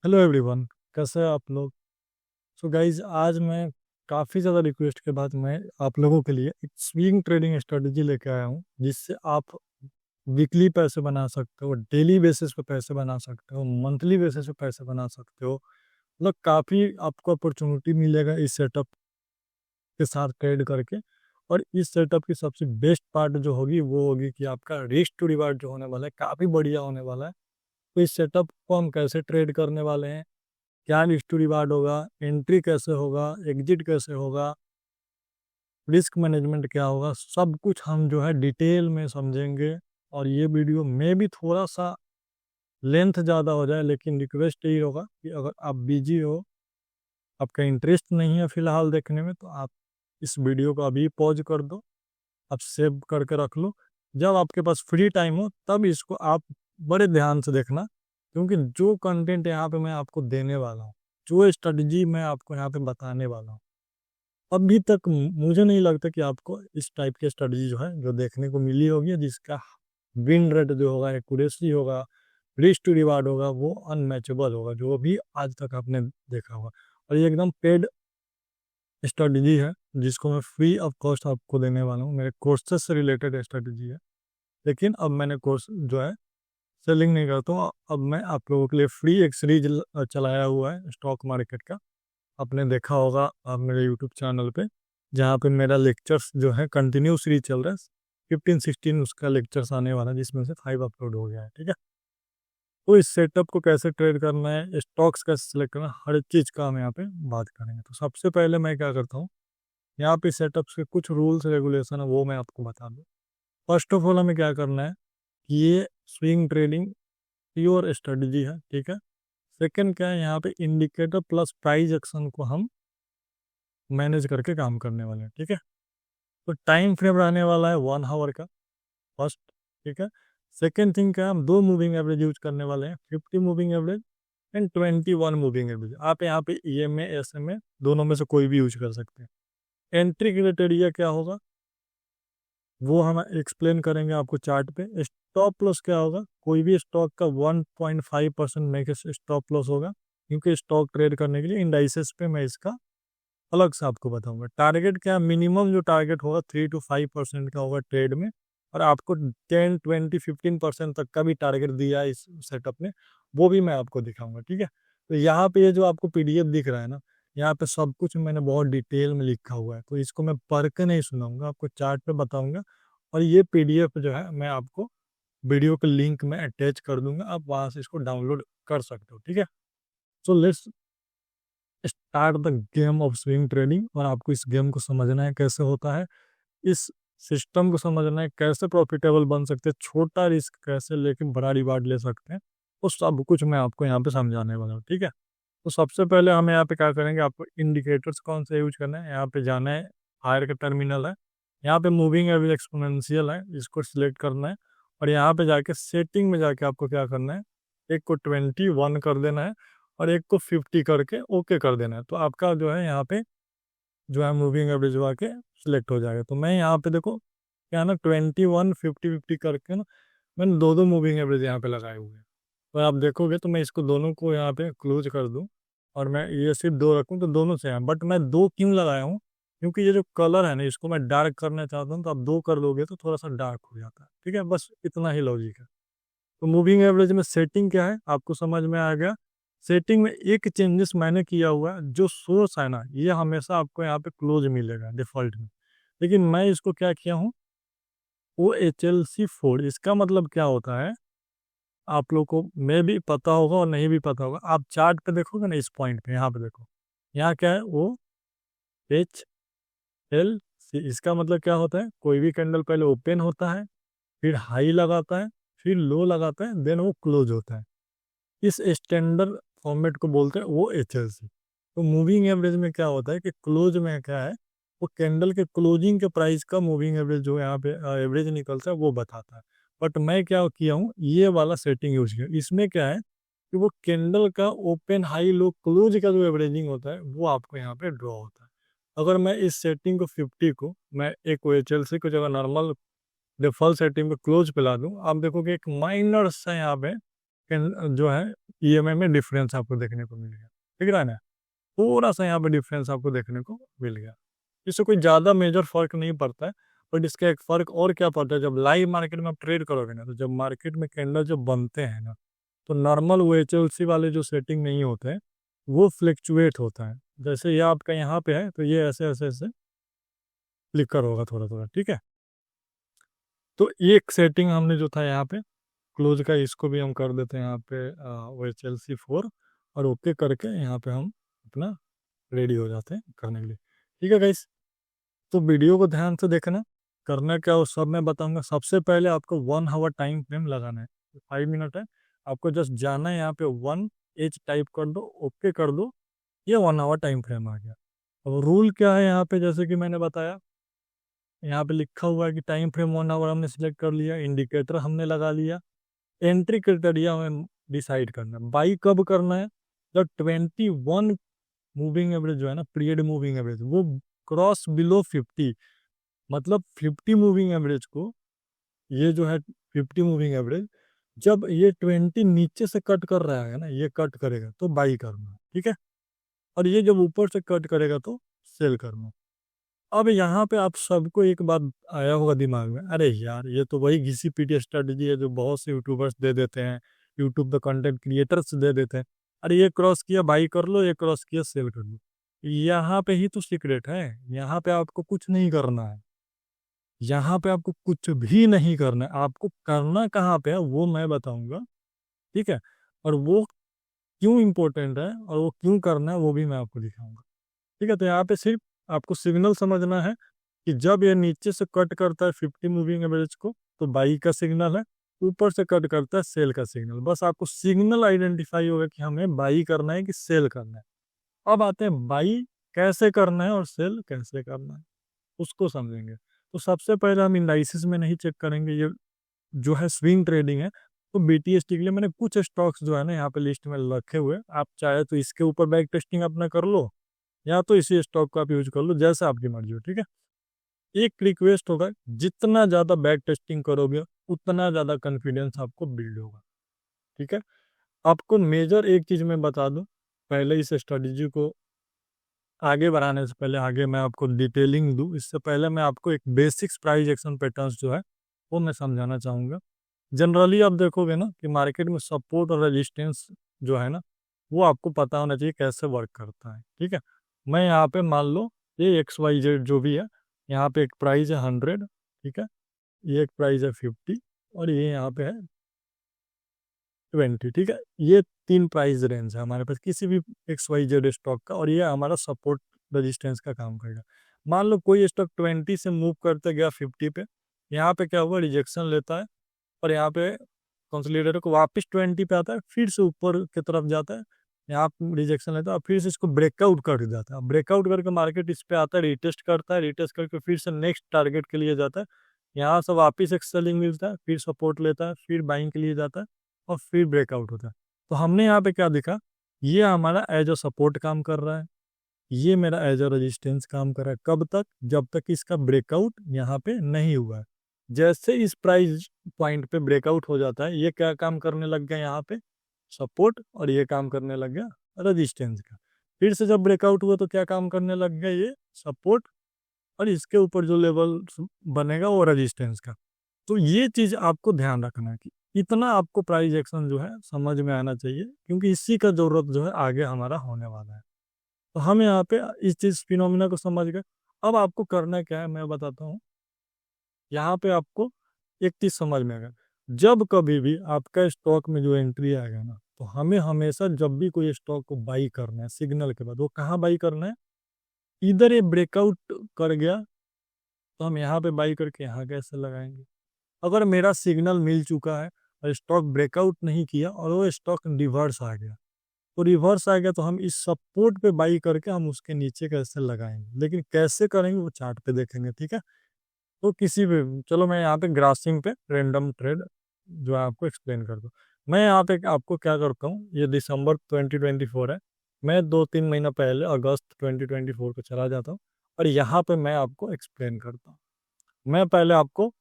Hello everyone, कैसे हैं आप लोग। सो गाइज, आज मैं काफ़ी ज़्यादा रिक्वेस्ट के बाद मैं आप लोगों के लिए एक स्विंग ट्रेडिंग स्ट्रेटजी लेके आया हूँ, जिससे आप वीकली पैसे बना सकते हो, डेली बेसिस पे पैसे बना सकते हो, मंथली बेसिस पे पैसे बना सकते हो। मतलब काफ़ी आपको अपॉर्चुनिटी मिलेगा इस सेटअप के साथ ट्रेड करके। और इस सेटअप की सबसे बेस्ट पार्ट जो होगी वो होगी कि आपका रिस्क टू रिवार्ड जो होने वाला है काफ़ी बढ़िया होने वाला है। तो इस सेटअप को हम कैसे ट्रेड करने वाले हैं, क्या रिस्क टू रिवार्ड होगा, एंट्री कैसे होगा, एग्जिट कैसे होगा, रिस्क मैनेजमेंट क्या होगा, सब कुछ हम जो है डिटेल में समझेंगे। और ये वीडियो में भी थोड़ा सा लेंथ ज़्यादा हो जाए, लेकिन रिक्वेस्ट यही होगा कि अगर आप बिजी हो, आपका इंटरेस्ट नहीं है फिलहाल देखने में, तो आप इस वीडियो को अभी पॉज कर दो, आप सेव करके रख लो। जब आपके पास फ्री टाइम हो तब इसको आप बड़े ध्यान से देखना, क्योंकि जो कंटेंट यहाँ पे मैं आपको देने वाला हूँ, जो स्ट्रेटजी मैं आपको यहाँ पे बताने वाला हूँ, अभी तक मुझे नहीं लगता कि आपको इस टाइप की स्ट्रेटजी जो है जो देखने को मिली होगी, जिसका विन रेट जो होगा, एक्यूरेसी होगा, रिस्क टू रिवार्ड होगा, वो अनमैचेबल होगा जो भी आज तक आपने देखा होगा। और ये एकदम पेड स्ट्रेटजी है, जिसको मैं फ्री ऑफ कॉस्ट आपको देने वाला हूँ, मेरे कोर्सेज से रिलेटेड स्ट्रेटजी है। लेकिन अब मैंने कोर्स जो है सेलिंग नहीं करता हूँ, अब मैं आप लोगों के लिए फ्री एक सीरीज चलाया हुआ है स्टॉक मार्केट का। आपने देखा होगा मेरे यूट्यूब चैनल पे, जहाँ पे मेरा लेक्चर्स जो है कंटिन्यू सीरीज चल रहा है। 15-16 उसका लेक्चर्स आने वाला है, जिसमें से 5 अपलोड हो गया है। ठीक है, तो इस सेटअप को कैसे ट्रेड करना है, स्टॉक्स कैसे सिलेक्ट करना है, हर चीज़ का हम यहाँ पे बात करेंगे। तो सबसे पहले मैं क्या करता हूँ, यहाँ पे सेटअप्स के कुछ रूल्स रेगुलेशन है वो मैं आपको बता दूँ। फर्स्ट ऑफ ऑल हमें क्या करना है कि ये स्विंग ट्रेडिंग प्योर स्ट्रेटजी है। ठीक है, सेकंड क्या है, यहाँ पे इंडिकेटर प्लस प्राइस एक्शन को हम मैनेज करके काम करने वाले हैं। ठीक है, तो टाइम फ्रेम रहने वाला है 1 आवर का, फर्स्ट। ठीक है, सेकेंड थिंग क्या है, हम दो मूविंग एवरेज यूज करने वाले हैं, 50 moving average and 21 moving average. आप यहाँ पे EMA SMA दोनों में से कोई भी यूज कर सकते हैं। एंट्री क्राइटेरिया क्या होगा वो हम एक्सप्लेन करेंगे आपको चार्ट पे। स्टॉप लॉस क्या होगा, कोई भी स्टॉक का 1.5% में स्टॉप लॉस होगा, क्योंकि स्टॉक ट्रेड करने के लिए इंडाइसेस पे मैं इसका अलग से आपको बताऊंगा। टारगेट क्या, मिनिमम जो टारगेट होगा 3 to 5% का होगा ट्रेड में, और आपको 10 20 15% तक का भी टारगेट दिया है इस सेटअप में, वो भी मैं आपको दिखाऊंगा। ठीक है, तो यहाँ पे ये जो आपको PDF दिख रहा है ना, यहाँ पे सब कुछ मैंने बहुत डिटेल में लिखा हुआ है, तो इसको मैं पढ़ के नहीं सुनाऊंगा, आपको चार्ट पे बताऊंगा। और ये PDF जो है मैं आपको वीडियो के लिंक में अटैच कर दूंगा, आप वहां से इसको डाउनलोड कर सकते हो। ठीक है, so let's start the game of swing trading. और आपको इस गेम को समझना है कैसे होता है, इस सिस्टम को समझना है, कैसे प्रॉफिटेबल बन सकते हैं, छोटा रिस्क कैसे लेके बड़ा रिवार्ड ले सकते हैं, वो सब कुछ मैं आपको यहाँ पे समझाने वाला हूँ। ठीक है, तो सबसे पहले हम यहाँ पे क्या करेंगे, आपको इंडिकेटर्स कौन से यूज करना है, यहाँ पे जाना है, हायर का टर्मिनल है, यहाँ पे मूविंग एवरेज एक्सपोनेंशियल है, इसको सिलेक्ट करना है। और यहाँ पे जाके सेटिंग में जाके आपको क्या करना है, एक को 21 कर देना है और एक को 50 करके ओके कर देना है। तो आपका जो है यहाँ पे जो है मूविंग एवरेज के सिलेक्ट हो जाएगा। तो मैं यहाँ पे देखो क्या है ना, 21 50 50 करके ना मैंने दो दो मूविंग एवरेज यहाँ पे लगाए हुए हैं। तो आप देखोगे तो मैं इसको दोनों को यहाँ पे क्लोज कर दूँ और मैं ये सिर्फ दो रखूँ तो दोनों से हैं। बट मैं दो क्यों लगाया हूँ, क्योंकि ये जो कलर है ना इसको मैं डार्क करना चाहता हूँ, तो आप दो कर दोगे तो थोड़ा सा डार्क हो जाता है। ठीक है, बस इतना ही लॉजिक है। तो मूविंग एवरेज में सेटिंग क्या है आपको समझ में आ गया। सेटिंग में एक चेंजेस मैंने किया हुआ है, जो सोर्स है ना ये हमेशा आपको यहाँ पे क्लोज मिलेगा डिफॉल्ट में, लेकिन मैं इसको क्या किया हूँ, OHLC4। इसका मतलब क्या होता है आप लोग को में भी पता होगा और नहीं भी पता होगा। आप चार्ट पे देखोगे ना, इस पॉइंट पे यहाँ पे देखो, यहाँ क्या है, OHLC। इसका मतलब क्या होता है, कोई भी कैंडल पहले ओपन होता है, फिर हाई लगाता है, फिर लो लगाता है, देन वो क्लोज होता है। इस स्टैंडर्ड फॉर्मेट को बोलते हैं OHLC। तो मूविंग एवरेज में क्या होता है कि क्लोज में क्या है, वो कैंडल के क्लोजिंग के प्राइस का मूविंग एवरेज जो यहाँ पे एवरेज निकलता है वो बताता है। बट मैं क्या किया हूँ, ये वाला सेटिंग यूज किया। इसमें क्या है कि वो कैंडल का ओपन हाई लो क्लोज का जो एवरेजिंग होता है वो आपको यहाँ पे ड्रॉ होता है। अगर मैं इस सेटिंग को 50 को मैं एक OHLC को जगह नॉर्मल डिफॉल्ट सेटिंग पे क्लोज पे ला दूँ, आप देखोगे एक माइनर सा यहाँ पे जो है ईएमआई में डिफरेंस आपको देखने को मिल गया, ठीक है ना। थोड़ा सा यहाँ पे डिफरेंस आपको देखने को मिल गया, इससे कोई ज़्यादा मेजर फर्क नहीं पड़ता है। बट इसका एक फर्क और क्या पड़ता है, जब लाइव मार्केट में आप ट्रेड करोगे ना, तो जब मार्केट में कैंडल जब बनते हैं ना, तो नॉर्मल वो एचएलसी वाले जो सेटिंग नहीं होते हैं वो फ्लक्चुएट होता है। जैसे ये आपका यहाँ पे है तो ये ऐसे ऐसे ऐसे फ्लिकर होगा थोड़ा थोड़ा, ठीक है। तो एक सेटिंग हमने जो था यहाँ पे क्लोज का, इसको भी हम कर देते हैं यहाँ पे वो एचएलसी 4, और ओके करके यहाँ पे हम अपना रेडी हो जाते हैं करने के लिए, ठीक है गाइस। तो वीडियो को ध्यान से देखना, करना क्या वो सब मैं बताऊंगा। सबसे पहले आपको 1 आवर टाइम फ्रेम लगाना है, 5 मिनट है, आपको जस्ट जाना है यहाँ पे 1H टाइप कर दो, ओके कर दो, ये 1 आवर टाइम फ्रेम आ गया। अब रूल क्या है यहाँ पे, जैसे कि मैंने बताया यहाँ पे लिखा हुआ है कि टाइम फ्रेम 1 आवर हमने सिलेक्ट कर लिया, इंडिकेटर हमने लगा लिया, एंट्री क्राइटेरिया हमें डिसाइड करना है, बाई कब करना है जब 21 मूविंग एवरेज जो है ना, पीरियड मूविंग एवरेज वो क्रॉस बिलो 50, मतलब 50 मूविंग एवरेज को, ये जो है 50 मूविंग एवरेज जब ये 20 नीचे से कट कर रहा है ना, ये कट करेगा तो बाई करना, ठीक है। और ये जब ऊपर से कट करेगा तो सेल करना। अब यहाँ पे आप सबको एक बात आया होगा दिमाग में, अरे यार ये तो वही घिसी पीटी स्ट्रेटजी है जो बहुत से यूट्यूबर्स दे देते हैं, यूट्यूब पे कंटेंट क्रिएटर्स दे देते हैं, अरे ये क्रॉस किया बाई कर लो, ये क्रॉस किया सेल कर लो। यहाँ पे ही तो सीक्रेट है, यहाँ पे आपको कुछ नहीं करना है, यहाँ पे आपको कुछ भी नहीं करना है, आपको करना कहाँ पे है वो मैं बताऊंगा, ठीक है। और वो क्यों इम्पोर्टेंट है और वो क्यों करना है वो भी मैं आपको दिखाऊंगा, ठीक है। तो यहाँ पे सिर्फ आपको सिग्नल समझना है कि जब ये नीचे से कट करता है 50 मूविंग एवरेज को तो बाई का सिग्नल है, ऊपर से कट करता है सेल का सिग्नल। बस आपको सिग्नल आइडेंटिफाई होगा कि हमें बाई करना है कि सेल करना है। अब आते हैं बाई कैसे करना है और सेल कैसे करना है, उसको समझेंगे। तो सबसे पहले हम इंडाइसिस में नहीं चेक करेंगे, ये जो है स्विंग ट्रेडिंग है। तो बीटीएसटी के लिए मैंने कुछ स्टॉक्स जो है ना यहाँ पे लिस्ट में रखे हुए, आप चाहे तो इसके ऊपर बैक टेस्टिंग अपना कर लो, या तो इसी स्टॉक को आप यूज कर लो, जैसा आपकी मर्जी हो, ठीक है। एक रिक्वेस्ट होगा, जितना ज्यादा बैक टेस्टिंग करोगे उतना ज्यादा कॉन्फिडेंस आपको बिल्ड होगा, ठीक है। आपको मेजर एक चीज मैं बता दूं, पहले इस स्ट्रेटजी को आगे बढ़ाने से पहले, आगे मैं आपको डिटेलिंग दूं इससे पहले मैं आपको एक बेसिक्स प्राइस एक्शन पैटर्न्स जो है वो मैं समझाना चाहूँगा। जनरली आप देखोगे ना कि मार्केट में सपोर्ट और रेजिस्टेंस जो है ना वो आपको पता होना चाहिए कैसे वर्क करता है, ठीक है। मैं यहाँ पे मान लो ये XYZ जो भी है, यहाँ पे एक प्राइस है 100, ठीक है, ये एक प्राइस है 50, और ये यहाँ पे है 20, ठीक है। ये 3 प्राइस रेंज है हमारे पास किसी भी XYZ स्टॉक का, और ये हमारा सपोर्ट रेजिस्टेंस का काम करेगा। मान लो कोई स्टॉक 20 से मूव करते गया 50 पे, यहाँ पे क्या हुआ, रिजेक्शन लेता है, और यहाँ पे कंसोलिडेटर को वापस 20 पे आता है, फिर से ऊपर की तरफ जाता है, यहाँ रिजेक्शन लेता है, और फिर से इसको ब्रेकआउट कर जाता है। ब्रेकआउट करके मार्केट इस पे आता है, रिटेस्ट करता है, रिटेस्ट करके फिर से नेक्स्ट टारगेट के लिए जाता है, यहाँ से वापस एक सेलिंग मिलता है, फिर सपोर्ट लेता है, फिर बाइंग के लिए जाता है, और फिर ब्रेकआउट होता है। तो हमने यहाँ पे क्या देखा, ये हमारा एज अ सपोर्ट काम कर रहा है, ये मेरा एज अ रेजिस्टेंस काम कर रहा है। कब तक, जब तक इसका ब्रेकआउट यहाँ पे नहीं हुआ है। जैसे इस प्राइस पॉइंट पे ब्रेकआउट हो जाता है, ये क्या काम करने लग गया यहाँ पे, सपोर्ट, और ये काम करने लग गया रेजिस्टेंस का। फिर से जब ब्रेकआउट हुआ तो क्या काम करने लग गया, ये सपोर्ट, और इसके ऊपर जो लेवल बनेगा वो रेजिस्टेंस का। तो ये चीज आपको ध्यान रखना है कि इतना आपको प्राइस एक्शन जो है समझ में आना चाहिए, क्योंकि इसी का जरूरत जो है आगे हमारा होने वाला है। तो हम यहाँ पे इस चीज फिनोमिना को समझ गए। अब आपको करना क्या है मैं बताता हूँ। यहाँ पे आपको एक चीज समझ में आएगा, जब कभी भी आपका स्टॉक में जो एंट्री आएगा ना, तो हमें हमेशा जब भी कोई स्टॉक को बाई करना है सिग्नल के बाद, वो कहाँ बाई करना है, इधर ये ब्रेकआउट कर गया तो हम यहाँ पे बाई करके यहाँ कैसे लगाएंगे। अगर मेरा सिग्नल मिल चुका है और स्टॉक ब्रेकआउट नहीं किया और वो स्टॉक रिवर्स आ गया, तो रिवर्स आ गया तो हम इस सपोर्ट पे बाई करके हम उसके नीचे कैसे लगाएंगे, लेकिन कैसे करेंगे वो चार्ट पे देखेंगे, ठीक है। तो किसी भी, चलो मैं यहाँ पे ग्रासिंग पे रैंडम ट्रेड जो है आपको एक्सप्लेन कर दूँ। मैं यहाँ पे आपको क्या करता हूँ, ये दिसंबर 2024 है, मैं 2-3 महीना पहले अगस्त 2024 को चला जाता हूँ, और यहाँ पे मैं आपको एक्सप्लेन करता हूँ। मैं पहले आपको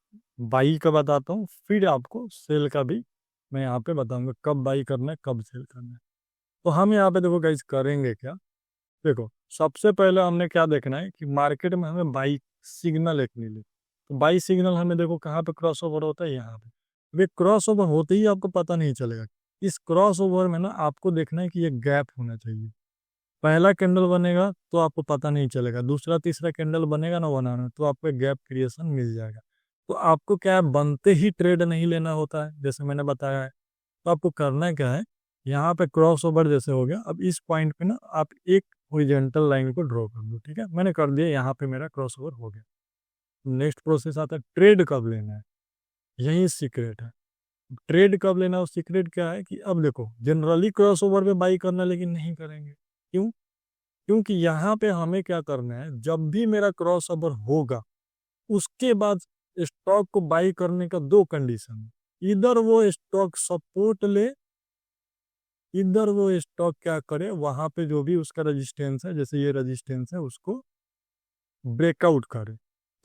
बाई का बताता हूँ, फिर आपको सेल का भी मैं यहाँ पे बताऊंगा कब बाई करना है कब सेल करना है। तो हम यहाँ पे देखो गाइस करेंगे क्या, देखो सबसे पहले हमने क्या देखना है कि मार्केट में हमें बाई सिग्नल एक मिले। तो बाई सिग्नल हमें देखो कहाँ पे क्रॉस ओवर होता है, यहाँ पे। वे क्रॉस ओवर होते ही आपको पता नहीं चलेगा। इस क्रॉस ओवर में ना आपको देखना है कि ये गैप होना चाहिए। पहला कैंडल बनेगा तो आपको पता नहीं चलेगा, दूसरा तीसरा कैंडल बनेगा ना बनाना तो आपको गैप क्रिएशन मिल जाएगा। तो आपको क्या है, बनते ही ट्रेड नहीं लेना होता है जैसे मैंने बताया है। तो आपको करना क्या है, यहाँ पे क्रॉस ओवर जैसे हो गया, अब इस पॉइंट पे ना आप एक हॉरिजॉन्टल लाइन को ड्रॉ कर दो। ठीक है, मैंने कर दिया, यहाँ पे मेरा क्रॉस ओवर हो गया। नेक्स्ट प्रोसेस आता है ट्रेड कब लेना है, यही सीक्रेट है। ट्रेड कब लेना है, सीक्रेट क्या है कि अब देखो जनरली क्रॉस ओवर पे बाई करना, लेकिन नहीं करेंगे। क्यों? क्योंकि यहाँ पे हमें क्या करना है, जब भी मेरा क्रॉस ओवर होगा उसके बाद स्टॉक को बाई करने का दो कंडीशन है। इधर वो स्टॉक सपोर्ट ले, इधर वो स्टॉक क्या करे, वहां पे जो भी उसका रेजिस्टेंस है, जैसे ये रेजिस्टेंस है, उसको ब्रेकआउट करे।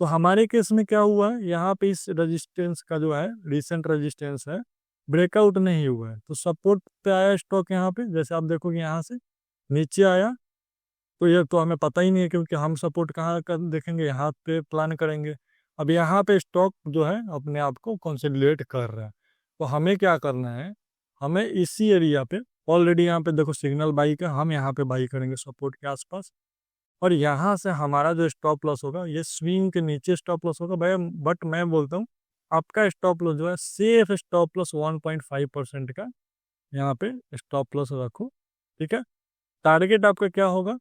तो हमारे केस में क्या हुआ है, यहाँ पे इस रेजिस्टेंस का जो है रिसेंट रेजिस्टेंस है, ब्रेकआउट नहीं हुआ है। तो सपोर्ट पे आया स्टॉक यहाँ पे, जैसे आप देखोगे यहाँ से नीचे आया। तो ये तो हमें पता ही नहीं है, क्योंकि हम सपोर्ट कहाँ कर देखेंगे, यहाँ पे प्लान करेंगे। अब यहाँ पे स्टॉक जो है अपने आप को कंसोलिडेट कर रहा है। तो हमें क्या करना है, हमें इसी एरिया पे, ऑलरेडी यहाँ पे देखो सिग्नल बाई का, हम यहाँ पे बाई करेंगे सपोर्ट के आसपास। और यहाँ से हमारा जो स्टॉप लॉस होगा, ये स्विंग के नीचे स्टॉप लॉस होगा भाई। बट मैं बोलता हूँ आपका स्टॉप लॉस जो है सेफ स्टॉप लॉस 1.5% का यहाँ पे स्टॉप लॉस रखो। ठीक है, टारगेट आपका क्या होगा,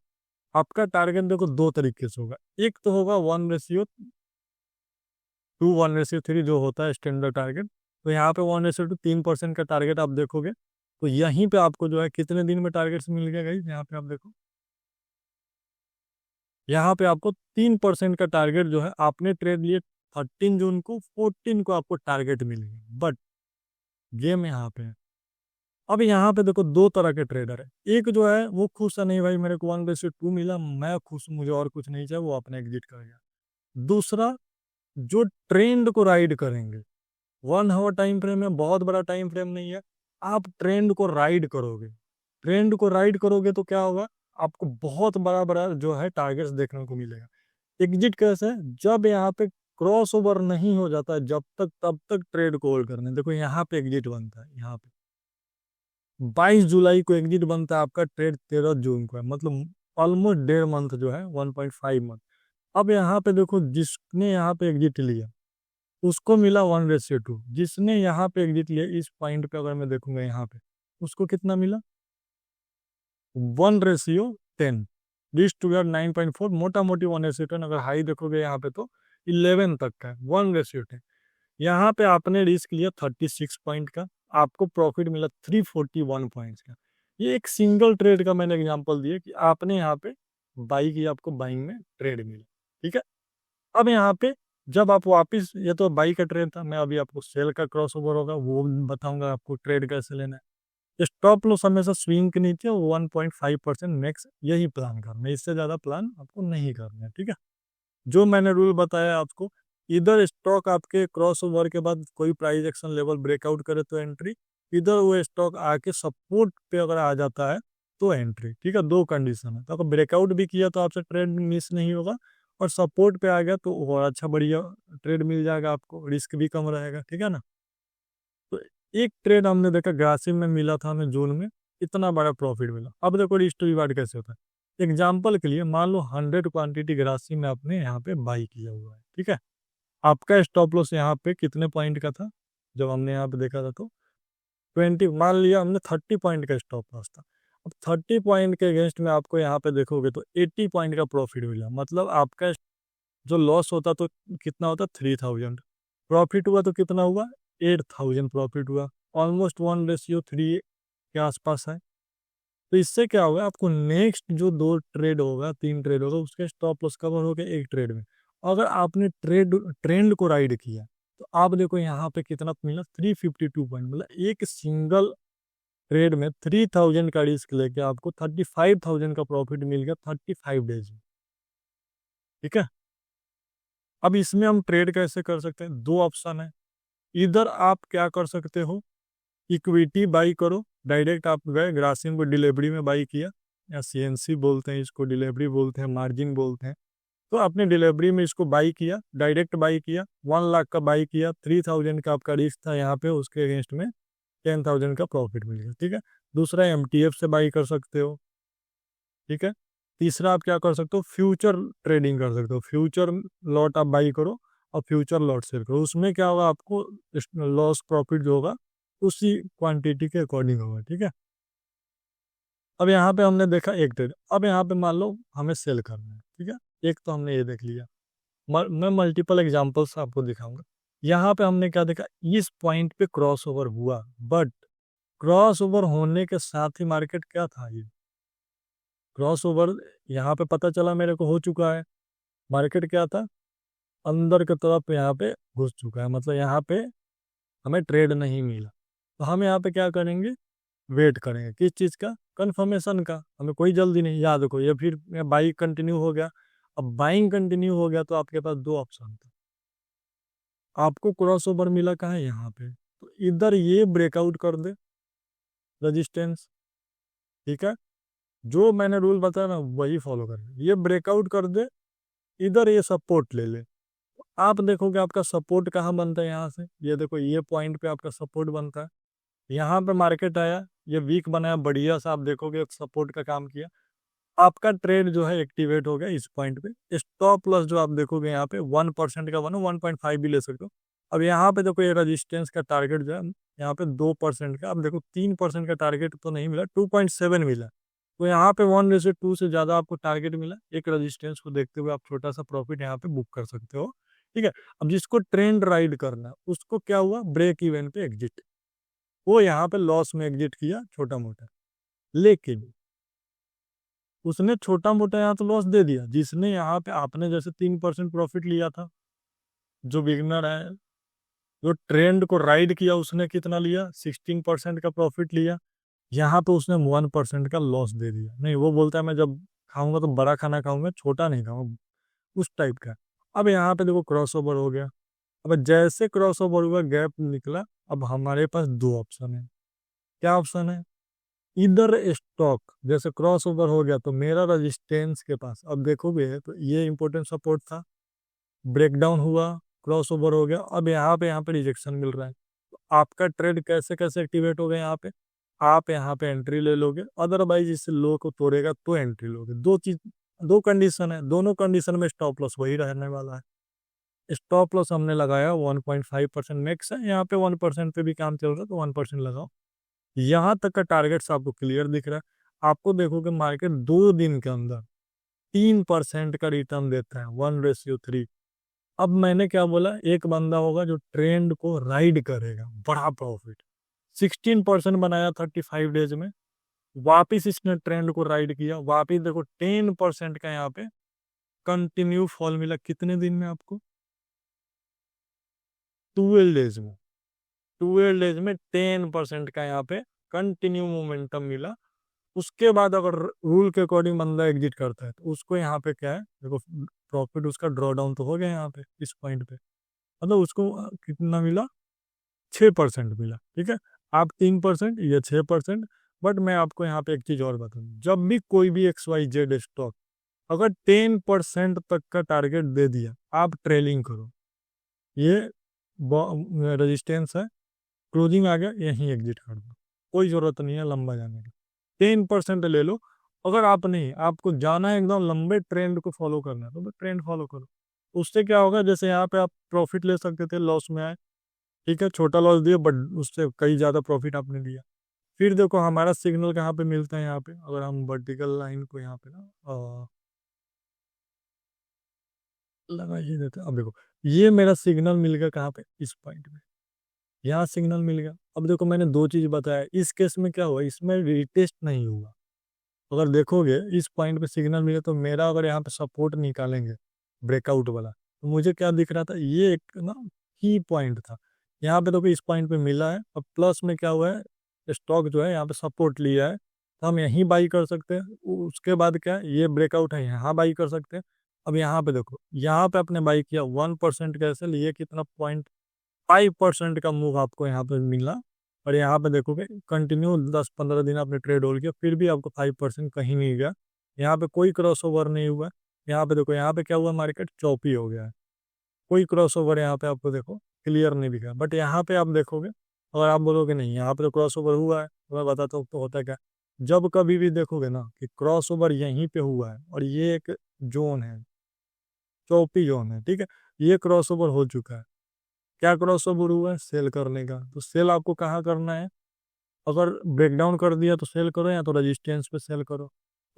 आपका टारगेट देखो दो तरीके से होगा। एक तो होगा 1:2, 1:3 जो होता है स्टैंडर्ड टारगेट। तो यहाँ पे 1:2 3% का टारगेट आप देखोगे, तो यहीं पे आपको जो है कितने दिन में टारगेट मिल गया गाइस, यहाँ पे आप देखो, यहाँ पे आपको 3% का टारगेट जो है, आपने ट्रेड लिए 13 जून को, 14 को आपको टारगेट मिल गया। बट गेम यहाँ पे है। अब यहाँ पे देखो दो तरह के ट्रेडर है। एक जो है वो खुश है, नहीं भाई मेरे को 1:2 मिला, मैं खुश हूँ, मुझे और कुछ नहीं चाहिए, वो अपना एग्जिट कर गया। दूसरा जो ट्रेंड को राइड करेंगे, 1 आवर टाइम फ्रेम है, बहुत बड़ा टाइम फ्रेम नहीं है, आप ट्रेंड को राइड करोगे। ट्रेंड को राइड करोगे तो क्या होगा, आपको बहुत बड़ा बड़ा जो है टारगेट्स देखने को मिलेगा। एग्जिट कैसे है, जब यहाँ पे क्रॉस ओवर नहीं हो जाता है जब तक, तब तक ट्रेड को होल्ड करना है। देखो यहाँ पे एग्जिट बनता है, यहाँ पे 22 जुलाई को एग्जिट बनता है आपका, ट्रेड 13 जून को है, मतलब ऑलमोस्ट 1.5 मंथ जो है, 1.5 मंथ। अब यहाँ पे देखो जिसने यहाँ पे एग्जिट लिया उसको मिला 1:2, जिसने यहाँ पे एग्जिट लिया इस पॉइंट पे, अगर मैं देखूंगा यहाँ पे, उसको कितना मिला, 1:10। दिस टूगेदर 9.4, मोटा मोटी 1:10। अगर हाई देखोगे यहाँ पे तो 11 तक का है, 1:10। यहाँ पे आपने रिस्क लिया 36 पॉइंट का, आपको प्रॉफिट मिला 341 पॉइंट्स का। ये एक सिंगल ट्रेड का मैंने एग्जांपल दिया कि आपने यहाँ पे बाई की, आपको बाइंग में ट्रेड मिला। ठीक है, अब यहाँ पे जब आप वापिस, ये तो बाई का ट्रेड था, मैं अभी आपको सेल का क्रॉस ओवर होगा वो बताऊंगा आपको ट्रेड कैसे लेना है। स्टॉप लॉस हमेशा स्विंग के नीचे 1.5% मैक्स, यही प्लान करना है, इससे ज्यादा प्लान आपको नहीं करना है। ठीक है, जो मैंने रूल बताया आपको, इधर स्टॉक आपके क्रॉस ओवर के बाद कोई प्राइस एक्शन लेवल ब्रेकआउट करे तो एंट्री, इधर वो स्टॉक आके सपोर्ट पे अगर आ जाता है तो एंट्री। ठीक है, दो कंडीशन है। तो अगर ब्रेकआउट भी किया तो आपसे ट्रेड मिस नहीं होगा, और सपोर्ट पे आ गया तो और अच्छा बढ़िया ट्रेड मिल जाएगा आपको, रिस्क भी कम रहेगा। ठीक है ना। तो एक ट्रेड हमने देखा ग्रासिम में मिला था हमें जून में, इतना बड़ा प्रॉफिट मिला। अब देखो रिस्क रिवार्ड कैसे होता है। एग्जाम्पल के लिए मान लो 100 क्वांटिटी ग्रासिम में आपने यहाँ पे बाई किया हुआ है। ठीक है, आपका स्टॉप लॉस यहाँ पे कितने पॉइंट का था, जब हमने यहाँ पे देखा था तो 20, मान लिया हमने 30 पॉइंट का स्टॉप लॉस था। अब 30 पॉइंट के अगेंस्ट में आपको यहाँ पे देखोगे तो 80 पॉइंट का प्रॉफिट मिला। मतलब आपका जो लॉस होता तो कितना होता, 3000। प्रॉफिट हुआ तो कितना हुआ, 8000 प्रॉफिट हुआ। ऑलमोस्ट 1:3 के आसपास है। तो इससे क्या होगा, आपको नेक्स्ट जो दो ट्रेड होगा, तीन ट्रेड होगा, उसके स्टॉप लॉस कवर हो गया एक ट्रेड में। अगर आपने ट्रेंड को राइड किया तो आप देखो यहाँ पे कितना मिला, 352 पॉइंट। मतलब एक सिंगल ट्रेड में 3000 का रिस्क लेके आपको 35,000 का प्रॉफिट मिल गया 35 डेज में। ठीक है, अब इसमें हम ट्रेड कैसे कर सकते हैं, दो ऑप्शन है। इधर आप क्या कर सकते हो, इक्विटी बाई करो, डायरेक्ट आप गए ग्रासिम को डिलीवरी में बाई किया, या सीएनसी बोलते हैं इसको, डिलीवरी बोलते हैं, मार्जिन बोलते हैं। तो आपने डिलीवरी में इसको बाई किया, डायरेक्ट बाई किया, 1 लाख का बाई किया, 3000 का आपका रिस्क था यहाँ पे, उसके अगेंस्ट में 10,000 का प्रॉफिट मिल गया, ठीक है। दूसरा एमटीएफ से बाई कर सकते हो, ठीक है। तीसरा आप क्या कर सकते हो, फ्यूचर ट्रेडिंग कर सकते हो, फ्यूचर लॉट आप बाई करो और फ्यूचर लॉट सेल करो। उसमें क्या होगा, आपको लॉस प्रॉफिट जो होगा उसी क्वांटिटी के अकॉर्डिंग होगा, ठीक है। अब यहाँ पे हमने देखा एक ट्रेड, अब यहाँ पे मान लो हमें सेल करना है, ठीक है। एक तो हमने ये देख लिया, मैं मल्टीपल एग्जांपल्स आपको दिखाऊंगा। यहाँ पे हमने क्या देखा, इस पॉइंट पे क्रॉस ओवर हुआ, बट क्रॉस ओवर होने के साथ ही मार्केट क्या था, ये क्रॉस ओवर यहाँ पे पता चला मेरे को हो चुका है, मार्केट क्या था, अंदर की तरफ यहाँ पे घुस चुका है, मतलब यहाँ पे हमें ट्रेड नहीं मिला। तो हम यहाँ पे क्या करेंगे, वेट करेंगे, किस चीज़ का, कंफर्मेशन का। हमें कोई जल्दी नहीं, याद रखो ये फिर बाइंग कंटिन्यू हो गया। अब बाइंग कंटिन्यू हो गया तो आपके पास दो ऑप्शन था, आपको क्रॉस ओवर मिला कहाँ है, यहाँ पे, तो इधर ये ब्रेकआउट कर दे रेजिस्टेंस, ठीक है, जो मैंने रूल बताया ना वही फॉलो कर, ये ब्रेकआउट कर दे, इधर ये सपोर्ट ले ले। आप देखोगे आपका सपोर्ट कहाँ बनता है, यहाँ से, ये देखो ये पॉइंट पे आपका सपोर्ट बनता है। यहाँ पे मार्केट आया, ये वीक बनाया, बढ़िया सा आप देखोगे सपोर्ट का काम किया, आपका ट्रेड जो है एक्टिवेट हो गया इस पॉइंट पे। स्टॉप लॉस जो आप देखोगे यहाँ पे 1% का बनो, 1.5 भी ले सकते हो। अब यहाँ पे देखो ये रेजिस्टेंस का टारगेट जो है यहाँ पे 2% का, अब देखो 3% का टारगेट तो नहीं मिला, 2.7 मिला। तो यहाँ पे 1:2 से ज्यादा आपको टारगेट मिला, एक रेजिस्टेंस को देखते हुए आप छोटा सा प्रॉफिट यहाँ पे बुक कर सकते हो, ठीक है। अब जिसको ट्रेंड राइड करना है उसको क्या हुआ, ब्रेक इवन पे एग्जिट, वो यहाँ पे लॉस में एग्जिट किया छोटा मोटा, लेकिन उसने छोटा मोटा यहाँ तो लॉस दे दिया। जिसने यहाँ पे आपने जैसे 3% प्रॉफिट लिया था, जो बिगनर है, जो ट्रेंड को राइड किया, उसने कितना लिया, 16% का प्रॉफिट लिया। यहाँ पे उसने 1% का लॉस दे दिया। नहीं, वो बोलता है मैं जब खाऊंगा तो बड़ा खाना खाऊंगा, छोटा नहीं खाऊंगा, उस टाइप का। अब यहाँ पे देखो क्रॉस ओवर हो गया, अब जैसे क्रॉस ओवर हुआ, गैप निकला, अब हमारे पास दो ऑप्शन है। क्या ऑप्शन है, इधर स्टॉक जैसे क्रॉस ओवर हो गया तो मेरा रेजिस्टेंस के पास, अब देखोगे तो ये इंपॉर्टेंट सपोर्ट था, ब्रेकडाउन हुआ, क्रॉस ओवर हो गया, अब यहाँ पे रिजेक्शन मिल रहा है। तो आपका ट्रेड कैसे कैसे एक्टिवेट हो गया, यहाँ पे आप यहाँ पे एंट्री ले लोगे, अदरवाइज इस लो को तोड़ेगा तो एंट्री लोगे। दो चीज, दो कंडीशन है, दोनों कंडीशन में स्टॉप लॉस वही रहने वाला है। स्टॉप लॉस हमने लगाया 1.5% मैक्स है, यहाँ पे 1% पे भी काम चल रहा है तो 1% लगाओ। यहाँ तक का टारगेट्स आपको क्लियर दिख रहा है। आपको देखोगे मार्केट 2 दिन के अंदर 3% का रिटर्न देता है, 1:3। अब मैंने क्या बोला, एक बंदा होगा जो ट्रेंड को राइड करेगा, बड़ा प्रॉफिट, 16% बनाया 35 डेज में, वापिस इसने ट्रेंड को राइड किया, वापिस देखो 10% का यहाँ पे कंटिन्यू फॉल मिला, कितने दिन में आपको, 12 डेज में, 12 डेज में 10% का यहाँ पे कंटिन्यू मोमेंटम मिला। उसके बाद अगर रूल के अकॉर्डिंग बंदा एग्जिट करता है तो उसको यहाँ पे क्या है, देखो प्रॉफिट उसका ड्रॉ डाउन तो हो गया यहाँ पे इस पॉइंट पे, मतलब उसको कितना मिला, 6% मिला, ठीक है। आप 3%, ये 6%। बट मैं आपको यहाँ पे एक चीज और बताऊँ, जब भी कोई भी XYZ स्टॉक अगर 10% तक का टारगेट दे दिया, आप ट्रेलिंग करो, ये रेजिस्टेंस है, क्लोजिंग आ गया, यहीं एग्जिट कर दो, कोई जरूरत नहीं है लंबा जाने की, 10% ले लो। अगर आप नहीं, आपको जाना है एकदम लंबे ट्रेंड को फॉलो करना है तो ट्रेंड फॉलो करो। उससे क्या होगा, जैसे यहाँ पे आप प्रॉफिट ले सकते थे, लॉस में आए, ठीक है, छोटा लॉस दिया बट उससे कई ज्यादा प्रॉफिट आपने लिया। फिर देखो हमारा सिग्नल कहाँ पे मिलता है, यहाँ पे अगर हम वर्टिकल लाइन को यहाँ पे ना लगा ही देते हैं। अब देखो ये मेरा सिग्नल मिल गया कहाँ पे, इस पॉइंट में, यहाँ सिग्नल मिल गया। अब देखो मैंने दो चीज बताया, इस केस में क्या हुआ, इसमें रिटेस्ट नहीं हुआ। अगर देखोगे इस पॉइंट पे सिग्नल मिले तो मेरा अगर यहाँ पे सपोर्ट निकालेंगे ब्रेकआउट वाला, तो मुझे क्या दिख रहा था, ये एक ना की पॉइंट था। यहाँ पे देखो इस पॉइंट पे मिला है, अब प्लस में क्या हुआ है, स्टॉक जो है यहाँ पे सपोर्ट लिया है, तो हम यहीं बाई कर सकते हैं। उसके बाद क्या है, ये ब्रेकआउट है, यहाँ बाई कर सकते हैं। अब यहाँ पे देखो, यहाँ पे आपने बाई किया 1% कैसे लिए, कितना 0.5% का मूव आपको यहाँ पे मिला, और यहाँ पे देखोगे कंटिन्यू 10-15 दिन आपने ट्रेड होल्ड किया, फिर भी आपको 5% कहीं नहीं गया। यहाँ पे कोई क्रॉस ओवर नहीं हुआ। यहाँ पे देखो, यहाँ पे क्या हुआ, मार्केट चौपी हो गया है। कोई क्रॉस ओवर यहाँ पे आपको देखो क्लियर नहीं दिखा। बट यहाँ पे आप देखोगे, अगर आप बोलोगे नहीं यहाँ पे तो क्रॉस ओवर हुआ है, तो मैं बताता हूँ तो होता क्या। जब कभी भी देखोगे ना कि क्रॉस ओवर यहीं पे हुआ है और ये एक जोन है, चौपी जोन है, ठीक है, ये क्रॉस ओवर हो चुका है। क्या क्रॉस ओवर हुआ है, सेल करने का। तो सेल आपको कहाँ करना है, अगर ब्रेकडाउन कर दिया तो सेल करो, या तो रजिस्टेंस पे सेल करो।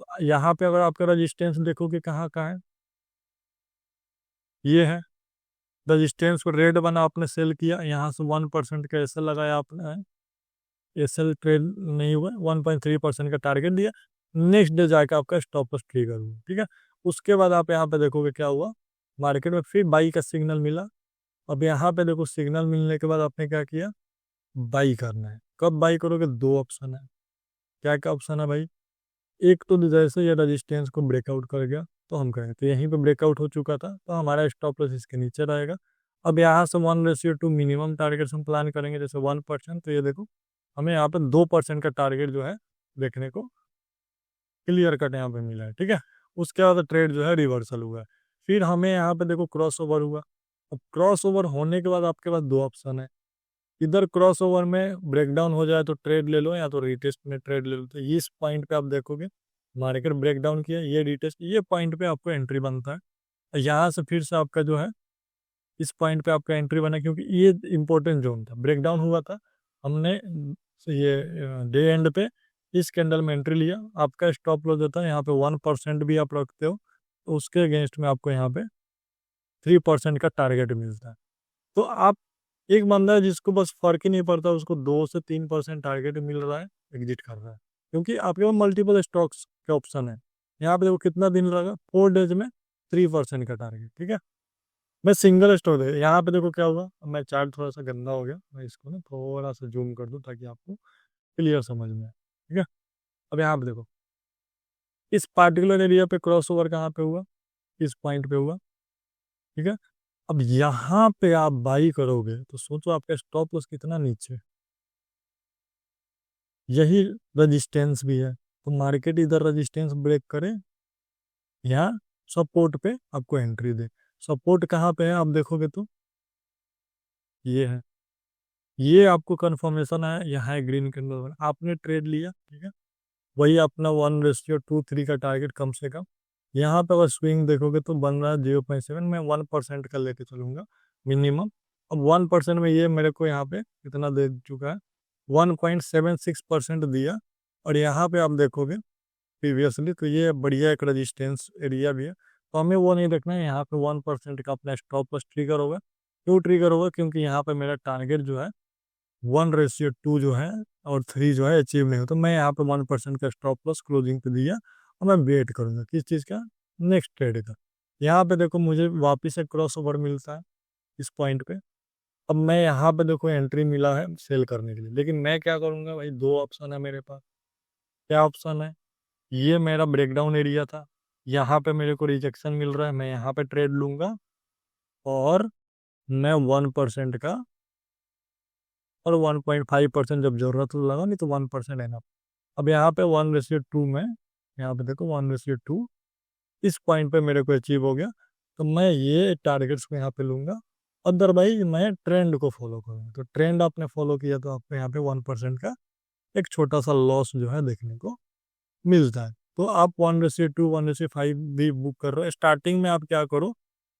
तो यहाँ पे अगर आपका रजिस्टेंस देखोगे कहाँ कहाँ है, ये है रजिस्टेंस को, रेड बना, आपने सेल किया, यहाँ से 1% का एसएल लगाया आपने, एसएल ट्रेड नहीं हुआ, 1.3% का टारगेट दिया। नेक्स्ट डे जाकर आपका स्टॉप लॉस ट्रिगर हुआ, ठीक है। उसके बाद आप यहाँ पे देखोगे क्या हुआ, मार्केट में फिर बाई का सिग्नल मिला। अब यहाँ पे देखो, सिग्नल मिलने के बाद आपने क्या किया, बाई करना है। कब बाई करोगे, दो ऑप्शन है। क्या क्या ऑप्शन है भाई, एक तो जैसे ये रजिस्टेंस को ब्रेकआउट कर गया तो हम कहें, तो यहीं पे ब्रेकआउट हो चुका था तो हमारा स्टॉप लॉस इसके नीचे रहेगा। अब यहाँ से 1:2 मिनिमम टारगेट हम प्लान करेंगे, जैसे 1%, तो ये देखो हमें यहाँ पे 2% का टारगेट जो है देखने को क्लियर कट यहाँ पे मिला है, ठीक है। उसके बाद ट्रेड जो है रिवर्सल हुआ है। फिर हमें यहाँ पे देखो क्रॉस ओवर हुआ। अब क्रॉस ओवर होने के बाद आपके पास दो ऑप्शन है, इधर क्रॉस ओवर में ब्रेकडाउन हो जाए तो ट्रेड ले लो, या तो रिटेस्ट में ट्रेड ले लो। तो इस पॉइंट पे आप देखोगे मार्केट ब्रेकडाउन किया, ये रिटेस्ट, ये पॉइंट पे आपको एंट्री बनता है। यहाँ से फिर से आपका जो है इस पॉइंट पे आपका एंट्री बना, क्योंकि ये इंपॉर्टेंट जोन था, ब्रेकडाउन हुआ था, हमने ये डे एंड पे इस कैंडल में एंट्री लिया। आपका स्टॉप लॉस होता है यहाँ पे 1% भी आप रखते हो तो उसके अगेंस्ट में आपको यहाँ पे 3% का टारगेट मिलता है। तो आप, एक बंदा है जिसको बस फर्क ही नहीं पड़ता, उसको 2 से 3% टारगेट मिल रहा है, एग्जिट कर रहा है, क्योंकि आपके पास मल्टीपल स्टॉक्स के ऑप्शन है। यहाँ पे देखो कितना दिन लगा, 4 डेज में 3% का टारगेट, ठीक है। मैं सिंगल स्टॉक दे, यहाँ पे देखो क्या हुआ। अब मैं चार्ट थोड़ा सा गंदा हो गया, मैं इसको ना थोड़ा सा जूम कर दूं ताकि आपको क्लियर समझ में आए, ठीक है। अब यहाँ पे देखो, इस पार्टिकुलर एरिया पे क्रॉस ओवर कहाँ पे हुआ, इस पॉइंट पे हुआ, ठीक है। अब यहाँ पे आप बाई करोगे तो सोचो आपका स्टॉप लॉस कितना नीचे, यही रजिस्टेंस भी है। तो मार्केट इधर रजिस्टेंस ब्रेक करे, यहाँ सपोर्ट पे आपको एंट्री दे। सपोर्ट कहाँ पे है आप देखोगे तो ये है, ये आपको कंफर्मेशन है, यहाँ है ग्रीन कैंडल, आपने ट्रेड लिया, ठीक है। वही अपना 1:3 का टारगेट कम से कम। यहाँ पे अगर स्विंग देखोगे तो बन रहा है 0.7, मैं 1% का लेके चलूंगा मिनिमम। अब 1% में ये मेरे को यहाँ पे कितना दे चुका है, 1.76% दिया। और यहाँ पे आप देखोगे प्रीवियसली तो ये बढ़िया एक रजिस्टेंस एरिया भी है, तो हमें वो नहीं देखना है। यहाँ पे 1% का अपना स्टॉप लॉस ट्रिगर होगा। क्यों ट्रिगर होगा, क्योंकि यहाँ पे मेरा टारगेट जो है 1:2 जो है और 3 जो है अचीव नहीं हो, तो मैं यहाँ पे 1% का स्टॉप लॉस क्लोजिंग पे दिया और मैं वेट करूंगा किस चीज़ का, नेक्स्ट ट्रेड का। यहाँ पे देखो मुझे वापिस से क्रॉस ओवर मिलता है इस पॉइंट पे। अब मैं यहाँ पे देखो एंट्री मिला है सेल करने के लिए, लेकिन मैं क्या करूंगा भाई, दो ऑप्शन है मेरे पास। क्या ऑप्शन है, ये मेरा ब्रेकडाउन एरिया था, यहाँ पे मेरे को रिजेक्शन मिल रहा है, मैं यहाँ पे ट्रेड लूंगा और मैं 1% का और 1.5% जब जरूरत हो लगा, नहीं तो 1% है ना। अब यहाँ पे 1:2 में, यहाँ पे देखो 1:2 इस पॉइंट पे मेरे को अचीव हो गया, तो मैं ये टारगेट्स को यहाँ पे लूंगा। अदरवाइज मैं ट्रेंड को फॉलो करूंगा। तो ट्रेंड आपने फॉलो किया तो आपको यहाँ पे 1% का एक छोटा सा लॉस जो है देखने को मिलता है। तो आप 1:2 1:5 भी बुक कर रहे हो, स्टार्टिंग में आप क्या करो,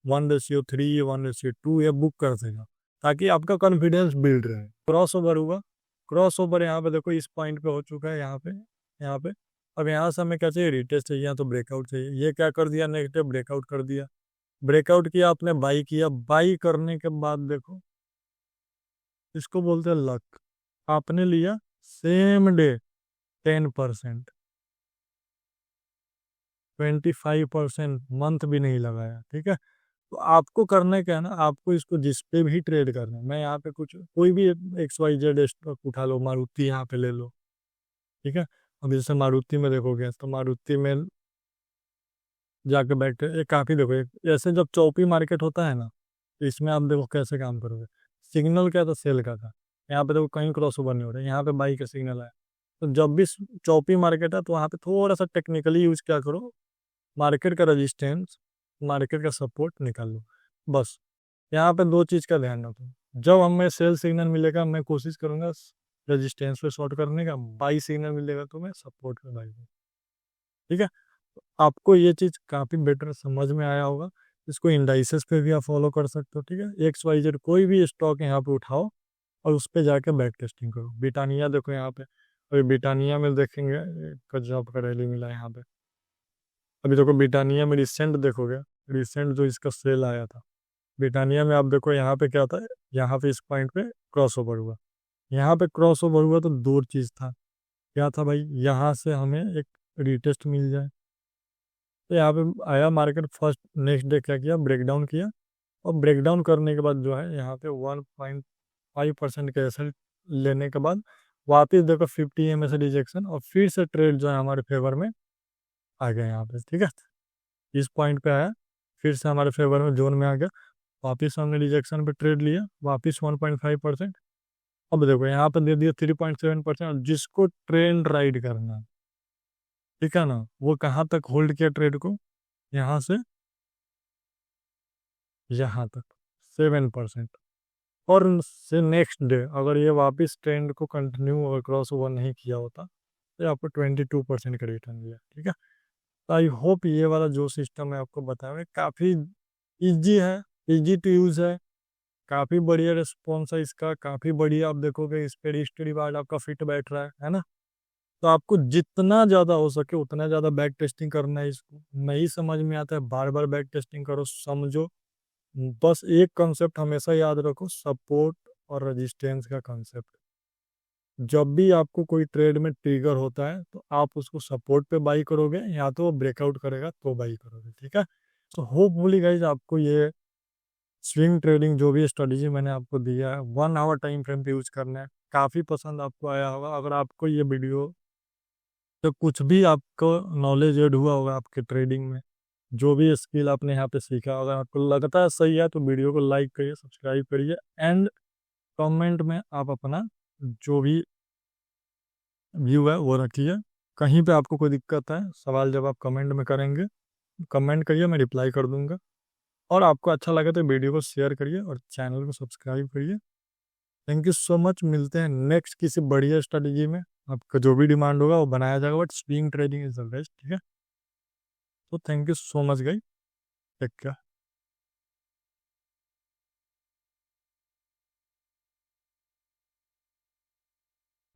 1:3 1:2 ये बुक कर देगा, ताकि आपका कॉन्फिडेंस बिल्ड रहे। क्रॉस ओवर हुआ, क्रॉस ओवर यहाँ पे देखो इस पॉइंट पे हो चुका है, यहाँ पे। अब यहाँ से हमें क्या चाहिए, रिटेस्ट चाहिए या तो ब्रेकआउट चाहिए। ये क्या कर दिया, नेगेटिव ब्रेकआउट कर दिया। ब्रेकआउट किया आपने, बाई किया, बाई करने के बाद देखो, इसको बोलते हैं लक। आपने लिया सेम डे 10%, 25%, मंथ भी नहीं लगाया, ठीक है। तो आपको करना क्या है ना, आपको इसको जिस पे भी ट्रेड करना है, मैं यहाँ पे कुछ कोई भी XYZ स्टॉक उठा लो, मारुति यहाँ पे ले लो, ठीक है। अब जैसे मारुति में देखोगे तो मारुति में जाके बैठे, ये काफी देखो, ऐसे जब चौपी मार्केट होता है ना, तो इसमें आप देखो कैसे काम करोगे। सिग्नल क्या था, सेल का था, यहाँ पे देखो कहीं क्रॉस ओवर नहीं हो रहा है, यहाँ पे बाई का सिग्नल आया। तो जब भी चौपी मार्केट है तो वहाँ पे थोड़ा सा टेक्निकली यूज क्या करो, मार्केट का रेजिस्टेंस, मार्केट का सपोर्ट निकाल लो बस। यहाँ पे दो चीज़ का ध्यान रखो, जब हमें सेल सिग्नल मिलेगा मैं कोशिश करूंगा रेजिस्टेंस पे शॉर्ट करने का, बाई सिग्नल मिलेगा तो मैं सपोर्ट पे बाई। ठीक है, तो आपको ये चीज़ काफ़ी बेटर समझ में आया होगा। इसको इंडाइसेस पे भी आप फॉलो कर सकते हो। ठीक है, XYZ कोई भी स्टॉक यहाँ पे उठाओ और उस पर जाके बैक टेस्टिंग करो। ब्रिटानिया देखो यहाँ पे, अभी ब्रिटानिया में देखेंगे गजब का रैली मिला यहाँ पे। अभी देखो ब्रिटानिया में रिसेंट देखोगे, रिसेंट जो इसका सेल आया था ब्रिटानिया में, आप देखो यहाँ पे क्या था, यहाँ पे इस पॉइंट पे क्रॉस ओवर हुआ, यहाँ पे क्रॉस ओवर हुआ तो दो चीज़ था, क्या था भाई, यहाँ से हमें एक रिटेस्ट मिल जाए। तो यहाँ पे आया मार्केट, फर्स्ट नेक्स्ट डे क्या किया, ब्रेकडाउन किया, और ब्रेकडाउन करने के बाद जो है यहाँ पे 1.5% का एसएल लेने के बाद वापस देखो 50 EMA से रिजेक्शन, और फिर से ट्रेड जो है हमारे फेवर में आ गया यहाँ पे। ठीक है, इस पॉइंट पे आया, फिर से हमारे फेवर में जोन में आ गया, वापिस हमने रिजेक्शन पे ट्रेड लिया, वापिस 1.5%। अब देखो यहाँ पे दे दिया 3.7%। जिसको ट्रेंड राइड करना है, ठीक है ना, वो कहाँ तक होल्ड किया ट्रेड को, यहाँ से यहाँ तक 7%। और से नेक्स्ट डे अगर ये वापस ट्रेंड को कंटिन्यू और क्रॉस ओवर नहीं किया होता तो आपको 22% का रिटर्न दिया। ठीक है, तो आई होप ये वाला जो सिस्टम है आपको बताया काफ़ी इजी है, इजी टू यूज़ है, काफ़ी बढ़िया रिस्पॉन्स है इसका, काफ़ी बढ़िया। आप देखोगे इस पर रिस्क रिवार्ड आपका फिट बैठ रहा है ना। तो आपको जितना ज़्यादा हो सके उतना ज़्यादा बैक टेस्टिंग करना है। इसको नहीं समझ में आता है बार बार बैक टेस्टिंग करो, समझो। बस एक कंसेप्ट हमेशा याद रखो, सपोर्ट और रेजिस्टेंस का कंसेप्ट। जब भी आपको कोई ट्रेड में ट्रिगर होता है तो आप उसको सपोर्ट पे बाई करोगे, या तो वो ब्रेकआउट करेगा तो बाई करोगे। ठीक है, तो होपफुली गाइज आपको ये स्विंग ट्रेडिंग जो भी स्ट्रेटेजी मैंने आपको दिया है 1 आवर टाइम फ्रेम पे यूज करना है, काफ़ी पसंद आपको आया होगा। अगर आपको ये वीडियो तो कुछ भी आपको नॉलेज ऐड हुआ होगा आपके ट्रेडिंग में, जो भी स्किल आपने यहाँ पे सीखा, अगर आपको लगता है सही है तो वीडियो को लाइक करिए, सब्सक्राइब करिए, एंड कमेंट में आप अपना जो भी व्यू है वो रखिए। कहीं पे आपको कोई दिक्कत है, सवाल जब आप कमेंट में करेंगे, कमेंट करिए, मैं रिप्लाई कर दूंगा। और आपको अच्छा लगे तो वीडियो को शेयर करिए और चैनल को सब्सक्राइब करिए। थैंक यू सो मच, मिलते हैं नेक्स्ट किसी बढ़िया स्ट्रेटजी में। आपका जो भी डिमांड होगा वो बनाया जाएगा, but swing trading is the best. ठीक है, तो thank you so much guys, take care.